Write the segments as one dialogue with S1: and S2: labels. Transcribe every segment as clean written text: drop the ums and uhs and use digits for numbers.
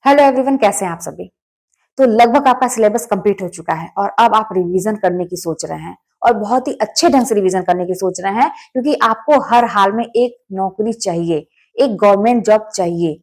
S1: Hello everyone, कैसे हैं आप सभी। तो लगभग आपका सिलेबस कंप्लीट हो चुका है और अब आप रिवीजन करने की सोच रहे हैं और बहुत ही अच्छे ढंग से रिवीजन करने की सोच रहे हैं, क्योंकि आपको हर हाल में एक नौकरी चाहिए, एक गवर्नमेंट जॉब चाहिए,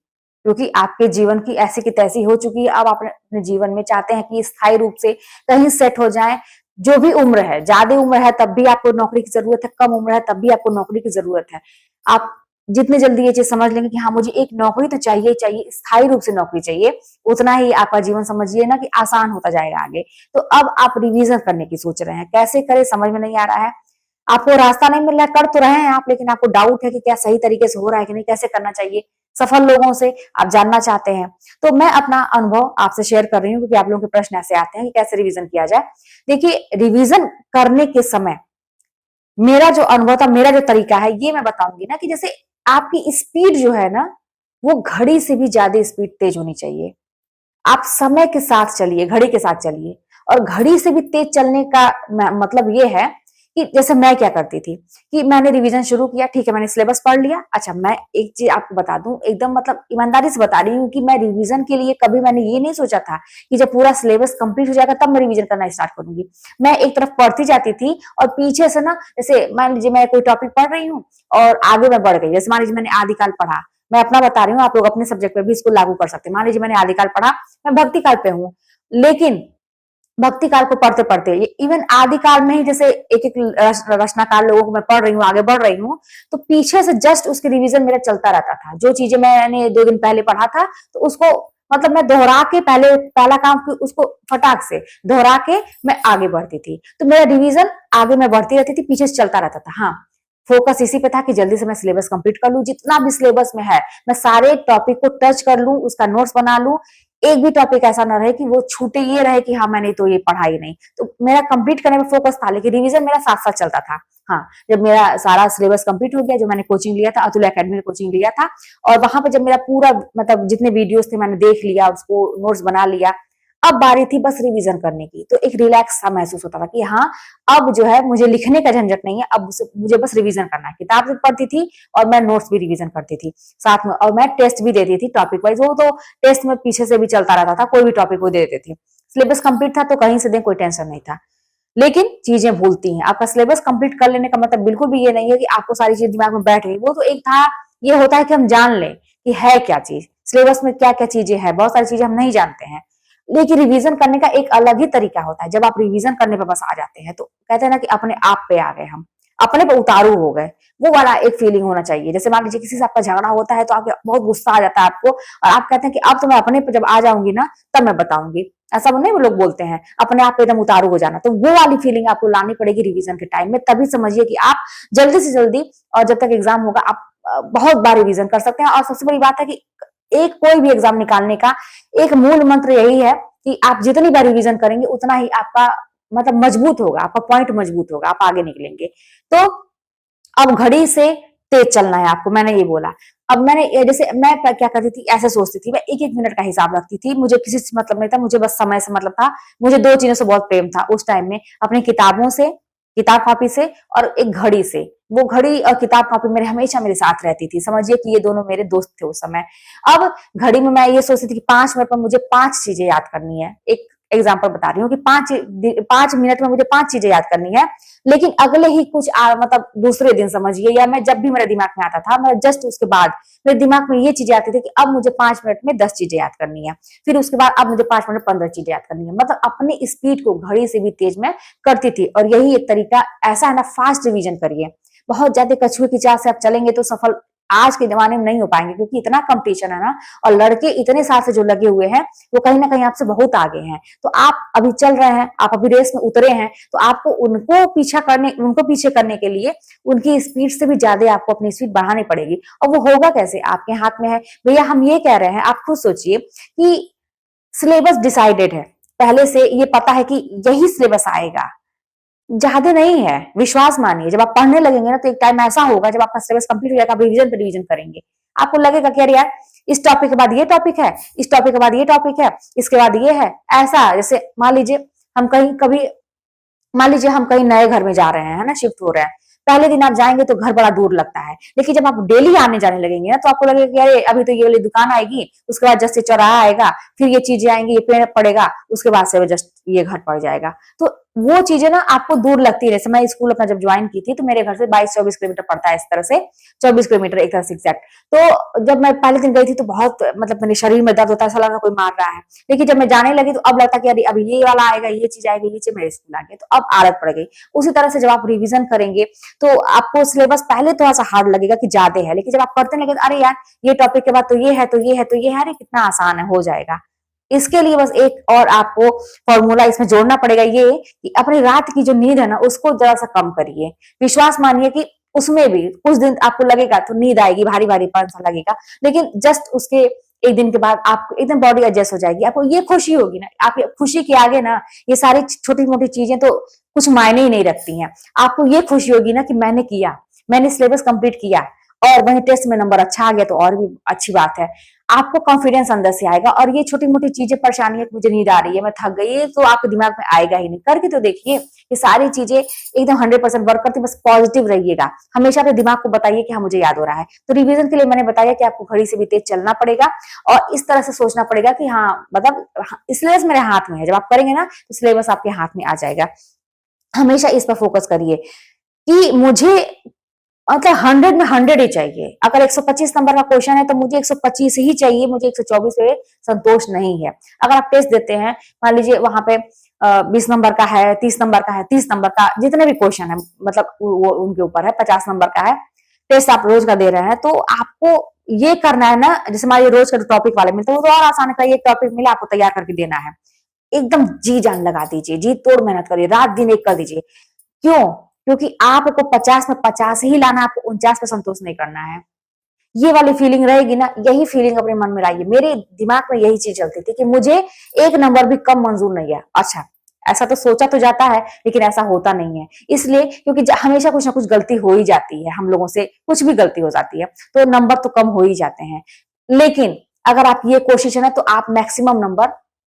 S1: क्योंकि आपके जीवन की ऐसी की तैसी हो चुकी है। अब आप अपने जीवन में चाहते हैं कि स्थायी रूप से कहीं सेट हो जाएं। जो भी उम्र है, ज्यादा उम्र है तब भी आपको नौकरी की जरूरत है, कम उम्र है तब भी आपको नौकरी की जरूरत है। आप जितने जल्दी ये चीज समझ लेंगे कि हाँ मुझे एक नौकरी तो चाहिए चाहिए, स्थायी रूप से नौकरी चाहिए, उतना ही आपका जीवन समझिए ना कि आसान होता जाएगा आगे। तो अब आप रिवीजन करने की सोच रहे हैं, कैसे करें समझ में नहीं आ रहा है, आपको रास्ता नहीं मिल रहा है, कर तो रहे हैं आप लेकिन आपको डाउट है कि क्या सही तरीके से हो रहा है कि नहीं, कैसे करना चाहिए। सफल लोगों से आप जानना चाहते हैं, तो मैं अपना अनुभव आपसे शेयर कर रही हूँ, क्योंकि आप लोगों के प्रश्न ऐसे आते हैं कि कैसे रिवीजन किया जाए। देखिए, रिवीजन करने के समय मेरा जो अनुभव था, मेरा जो तरीका है, ये मैं बताऊंगी ना कि जैसे आपकी स्पीड जो है ना, वो घड़ी से भी ज्यादा स्पीड तेज होनी चाहिए। आप समय के साथ चलिए, घड़ी के साथ चलिए। और घड़ी से भी तेज चलने का मतलब ये है कि जैसे मैं क्या करती थी कि मैंने रिवीजन शुरू किया, ठीक है, मैंने सिलेबस पढ़ लिया। अच्छा, मैं एक चीज आपको बता दूं, एकदम मतलब ईमानदारी से बता रही हूँ कि मैं रिवीजन के लिए कभी मैंने ये नहीं सोचा था कि जब पूरा सिलेबस कंप्लीट हो जाएगा तब मैं रिवीजन करना स्टार्ट करूंगी। मैं एक तरफ पढ़ती जाती थी और पीछे से ना, जैसे मान लीजिए मैं कोई टॉपिक पढ़ रही हूँ और आगे मैं बढ़ गई, जैसे मान लीजिए मैंने आदिकाल पढ़ा, मैं अपना बता रही हूँ, आप लोग अपने सब्जेक्ट पे भी इसको लागू कर सकते हैं। मान लीजिए मैंने आदिकाल पढ़ा, मैं भक्ति काल पे हूँ, लेकिन भक्ति काल को पढ़ते पढ़ते इवन आदि काल में ही जैसे एक एक रचना काल लोगों को मैं पढ़ रही हूँ, आगे बढ़ रही हूँ, तो पीछे से जस्ट उसकी रिवीजन मेरा चलता रहता था। जो चीजें मैंने 2 दिन पहले पढ़ा था, तो उसको मतलब मैं दोहरा के, पहले पहला काम उसको फटाक से दोहरा के मैं आगे बढ़ती थी। तो मेरा रिवीजन आगे मैं बढ़ती रहती थी, पीछे से चलता रहता था। हाँ, फोकस इसी पे था कि जल्दी से मैं सिलेबस कंप्लीट कर लूं, जितना भी सिलेबस में है मैं सारे टॉपिक को टच कर लूं, उसका नोट्स बना लूं। एक भी टॉपिक ऐसा ना रहे कि वो छूटे, ये रहे कि हाँ मैंने तो ये पढ़ा ही नहीं। तो मेरा कंप्लीट करने में फोकस था, लेकिन रिवीजन मेरा साथ साथ चलता था। हाँ, जब मेरा सारा सिलेबस कंप्लीट हो गया, जो मैंने कोचिंग लिया था, अतुल एकेडमी में कोचिंग लिया था, और वहां पे जब मेरा पूरा मतलब जितने वीडियोस थे मैंने देख लिया, उसको नोट्स बना लिया, अब बारी थी बस रिवीजन करने की। तो एक रिलैक्स सा महसूस होता था कि हाँ, अब जो है मुझे लिखने का झंझट नहीं है, अब मुझे बस रिवीजन करना है। किताब भी पढ़ती थी और मैं नोट्स भी रिवीजन करती थी साथ में, और मैं टेस्ट भी देती थी टॉपिक वाइज। वो तो टेस्ट में पीछे से भी चलता रहता था, कोई भी टॉपिक वो दे देते थे। सिलेबस कंप्लीट था तो कहीं से दे कोई टेंशन नहीं था। लेकिन चीजें भूलती हैं, आपका सिलेबस कंप्लीट कर लेने का मतलब बिल्कुल भी ये नहीं है कि आपको सारी चीज दिमाग में बैठ गई। वो तो एक था, ये होता है कि हम जान लें कि है क्या चीज, सिलेबस में क्या क्या चीजें हैं, बहुत सारी चीजें हम नहीं जानते हैं। लेकिन रिवीजन करने का एक अलग ही तरीका होता है। जब आप रिवीजन करने पे बस आ जाते हैं, तो कहते हैं ना कि अपने आप पे आ गए, हम अपने पे उतारू हो गए, वो वाला एक फीलिंग होना चाहिए। जैसे मान लीजिए किसी से आपका झगड़ा होता है, तो आपके बहुत गुस्सा आ जाता है आपको, और आप कहते हैं कि अब तो मैं अपने पे जब आ जाऊंगी ना तब मैं बताऊंगी। ऐसा नहीं, वो लोग बोलते हैं अपने आप पे एकदम उतारू हो जाना। तो वो वाली फीलिंग आपको लानी पड़ेगी रिवीजन के टाइम में, तभी समझिए कि आप जल्दी से जल्दी, और जब तक एग्जाम होगा आप बहुत बार रिवीजन कर सकते हैं। और सबसे बड़ी बात है कि एक कोई भी एग्जाम निकालने का एक मूल मंत्र यही है कि आप जितनी बार रिवीजन करेंगे उतना ही आपका मतलब मजबूत होगा, आपका पॉइंट मजबूत होगा, आप आगे निकलेंगे। तो अब घड़ी से तेज चलना है आपको, मैंने ये बोला। अब मैंने जैसे मैं क्या करती थी, ऐसे सोचती थी, मैं एक एक मिनट का हिसाब रखती थी, मुझे किसी से मतलब नहीं था, मुझे बस समय से मतलब था। मुझे 2 चीजों से बहुत प्रेम था उस टाइम में, अपनी किताबों से, किताब कॉपी से, और एक घड़ी से। वो घड़ी और किताब कॉपी मेरे हमेशा मेरे साथ रहती थी, समझिए कि ये दोनों मेरे दोस्त थे उस समय। अब घड़ी में मैं ये सोचती थी कि 5 मिनट में मुझे 5 चीजें याद करनी है। एक एग्जाम्पल बता रही हूँ कि 5 मिनट में मुझे 5 चीजें याद करनी है। लेकिन अगले ही कुछ मतलब दूसरे दिन समझिए, या मैं जब भी मेरे दिमाग में आता था, मैं जस्ट उसके बाद मेरे दिमाग में ये चीजें आती थी कि अब मुझे 5 मिनट में 10 चीजें याद करनी है। फिर उसके बाद अब मुझे 5 मिनट में 15 चीजें याद करनी है। मतलब अपनी स्पीड को घड़ी से भी तेज में करती थी। और यही एक तरीका ऐसा है ना, फास्ट रिवीजन करिए। बहुत ज्यादा कछुए की चाल से आप चलेंगे तो सफल आज के जमाने में नहीं हो पाएंगे, क्योंकि इतना कंपटीशन है ना, और लड़के इतने साल से जो लगे हुए हैं वो कहीं ना कहीं आपसे बहुत आगे हैं। तो आप अभी चल रहे हैं, आप अभी रेस में उतरे हैं, तो आपको उनको पीछे करने के लिए उनकी स्पीड से भी ज्यादा आपको अपनी स्पीड बढ़ानी पड़ेगी। और वो होगा कैसे, आपके हाथ में है। भैया हम ये कह रहे हैं, आप खुद सोचिए कि सिलेबस डिसाइडेड है, पहले से ये पता है कि यही सिलेबस आएगा, ज्यादा नहीं है। विश्वास मानिए, जब आप पढ़ने लगेंगे ना, तो एक टाइम ऐसा होगा जब आपका सिलेबस कंप्लीट हो जाएगा, आप रिवीजन पे रिवीजन करेंगे, आपको लगेगा कि अरे यार, इस टॉपिक के बाद ये टॉपिक है, इस टॉपिक के बाद ये टॉपिक है, इसके बाद ये है। ऐसा जैसे मान लीजिए हम कहीं कभी, मान लीजिए हम कहीं नए घर में जा रहे हैं, है ना, शिफ्ट हो रहे हैं, पहले दिन आप जाएंगे तो घर बड़ा दूर लगता है, लेकिन जब आप डेली आने जाने लगेंगे ना तो आपको लगेगा कि अरे अभी तो ये वाली दुकान आएगी, उसके बाद जस्ट ये चौराहा आएगा, फिर ये चीजें आएंगी, ये पेड़ पड़ेगा, उसके बाद से जस्ट ये घर पड़ जाएगा। तो वो चीजें ना आपको दूर लगती है। जैसे मैं स्कूल अपना जब ज्वाइन की थी तो मेरे घर से 22-24 किलोमीटर पड़ता है, इस तरह से 24 किलोमीटर एक तरह से एग्जैक्ट। तो जब मैं पहले दिन गई थी तो बहुत मतलब मेरे शरीर में दर्द होता है, ऐसा लगा कोई मार रहा है। लेकिन जब मैं जाने लगी तो अब लगता कि अरे अभी ये वाला आएगा, ये चीज आएगी, ये चीज मेरे स्कूल आ गई, तो अब आदत पड़ गई। उसी तरह से जब आप रिविजन करेंगे तो आपको सिलेबस पहले थोड़ा सा हार्ड लगेगा कि ज्यादा है, लेकिन जब आप करते लगे अरे यार ये टॉपिक के बाद तो ये है, तो ये है, तो ये है, अरे कितना आसान है, हो जाएगा। इसके लिए बस एक और आपको फॉर्मूला इसमें जोड़ना पड़ेगा, ये कि अपनी रात की जो नींद है ना उसको जरा सा कम करिए। विश्वास मानिए कि उसमें भी कुछ दिन आपको लगेगा तो नींद आएगी, भारी भारी पन सा लगेगा, लेकिन जस्ट उसके एक दिन के बाद आपको एकदम बॉडी एडजस्ट हो जाएगी। आपको ये खुशी होगी ना, आप खुशी के आगे ना ये सारी छोटी मोटी चीजें तो कुछ मायने ही नहीं रखती हैं। आपको ये खुशी होगी ना कि मैंने किया, मैंने सिलेबस कंप्लीट किया, और वहीं टेस्ट में नंबर अच्छा आ गया तो और भी अच्छी बात है। आपको कॉन्फिडेंस अंदर से आएगा, और ये छोटी मोटी चीजें परेशानी है, मुझे नींद आ रही है, मैं थक गई है, तो आपके दिमाग में आएगा ही नहीं। करके तो देखिए, ये सारी चीजें एकदम 100% वर्क करती, बस पॉजिटिव रहिएगा। हमेशा अपने दिमाग को बताइए कि हाँ मुझे याद हो रहा है। तो रिवीजन के लिए मैंने बताया कि आपको घड़ी से भी तेज चलना पड़ेगा, और इस तरह से सोचना पड़ेगा कि हाँ मतलब सिलेबस मेरे हाथ में है। जब आप करेंगे ना तो सिलेबस आपके हाथ में आ जाएगा। हमेशा इस पर फोकस करिए कि मुझे मतलब 100 में 100 ही चाहिए। अगर 125 नंबर का क्वेश्चन है तो मुझे 125 ही चाहिए, मुझे 124 पे संतोष नहीं है। अगर आप टेस्ट देते हैं, मान लीजिए वहां पे 20 नंबर का है, 30 नंबर का है, 30 नंबर का, जितने भी क्वेश्चन है मतलब वो उनके ऊपर है, 50 नंबर का है, टेस्ट आप रोज का दे रहे हैं, तो आपको ये करना है ना, जैसे हमारे रोज का टॉपिक वाले मिलते हैं वो तो और आसान है, एक टॉपिक मिला आपको तैयार करके देना है, एकदम जी जान लगा दीजिए, जी तोड़ मेहनत करिए, रात दिन एक कर दीजिए। क्यों? क्योंकि आपको 50 में 50 ही लाना, आपको 49 पे संतोष नहीं करना है। ये वाली फीलिंग रहेगी ना, यही फीलिंग अपने मन में लाइए। मेरे दिमाग में यही चीज चलती थी कि मुझे एक नंबर भी कम मंजूर नहीं है। अच्छा, ऐसा तो सोचा तो जाता है लेकिन ऐसा होता नहीं है, इसलिए क्योंकि हमेशा कुछ ना कुछ गलती हो ही जाती है, हम लोगों से कुछ भी गलती हो जाती है, तो नंबर तो कम हो ही जाते हैं। लेकिन अगर आप ये कोशिश है ना तो आप मैक्सिमम नंबर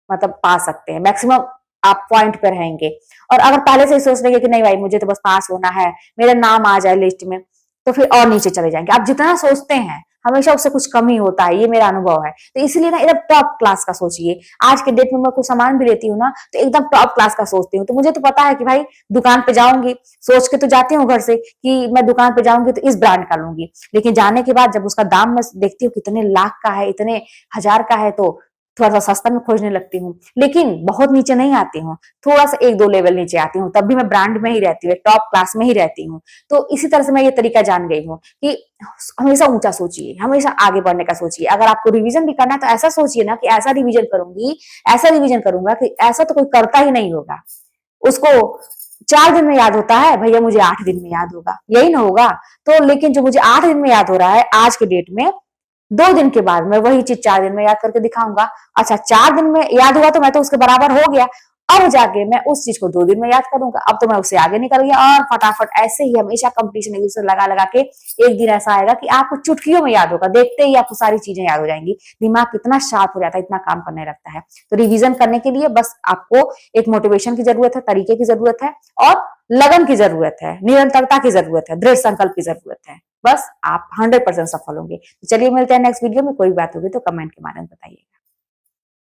S1: मतलब पा सकते हैं, मैक्सिमम आप पॉइंट पे रहेंगे। और अगर पहले से ही सोच लेंगे कि नहीं भाई मुझे तो बस पास होना है, मेरा नाम आ जाए लिस्ट में, तो फिर और नीचे चले जाएंगे। आप जितना सोचते हैं हमेशा उससे कुछ कम ही होता है, ये मेरा अनुभव है। तो इसलिए ना एकदम टॉप क्लास का सोचिए। आज के डेट में मैं कुछ सामान भी लेती हूँ ना तो एकदम टॉप क्लास का सोचती हूँ। तो मुझे तो पता है कि भाई दुकान पे जाऊंगी, सोच के तो जाती हूँ घर से कि मैं दुकान पे जाऊंगी तो इस ब्रांड का लूंगी, लेकिन जाने के बाद जब उसका दाम मैं देखती हूँ कितने लाख का है, इतने हजार का है, तो थोड़ा सा सस्ता में खोजने लगती हूँ। लेकिन बहुत नीचे नहीं आती हूँ, थोड़ा सा 1-2 लेवल नीचे आती हूँ, तब भी मैं ब्रांड में ही रहती हूँ, टॉप क्लास में ही रहती हूँ। तो इसी तरह से मैं ये तरीका जान गई हूँ कि हमेशा ऊंचा सोचिए, हमेशा आगे बढ़ने का सोचिए। अगर आपको रिवीजन भी करना है तो ऐसा सोचिए ना कि ऐसा रिवीजन करूंगी, ऐसा रिवीजन करूंगा कि ऐसा तो कोई करता ही नहीं होगा। उसको 4 दिन में याद होता है, भैया मुझे 8 दिन में याद होगा, यही ना होगा। तो लेकिन जो मुझे 8 दिन में याद हो रहा है आज के डेट में, 2 दिन के बाद मैं वही चीज 4 दिन में याद करके दिखाऊंगा। अच्छा, 4 दिन में याद हुआ तो मैं तो उसके बराबर हो गया, अब जाके मैं उस चीज को 2 दिन में याद करूंगा, अब तो मैं उससे आगे निकल गया। और फटाफट ऐसे ही हमेशा कंपटीशन एक दूसरे लगा लगा के एक दिन ऐसा आएगा कि आपको चुटकियों में याद होगा, देखते ही आपको सारी चीजें याद हो जाएंगी। दिमाग कितना शार्प हो जाता है, इतना काम करने लगता है। तो रिविजन करने के लिए बस आपको एक मोटिवेशन की जरूरत है, तरीके की जरूरत है, और लगन की जरूरत है, निरंतरता की जरूरत है, दृढ़ संकल्प की जरूरत है। बस आप 100% सफल होंगे। तो चलिए मिलते हैं नेक्स्ट वीडियो में। कोई बात होगी तो कमेंट के माध्यम बताइएगा।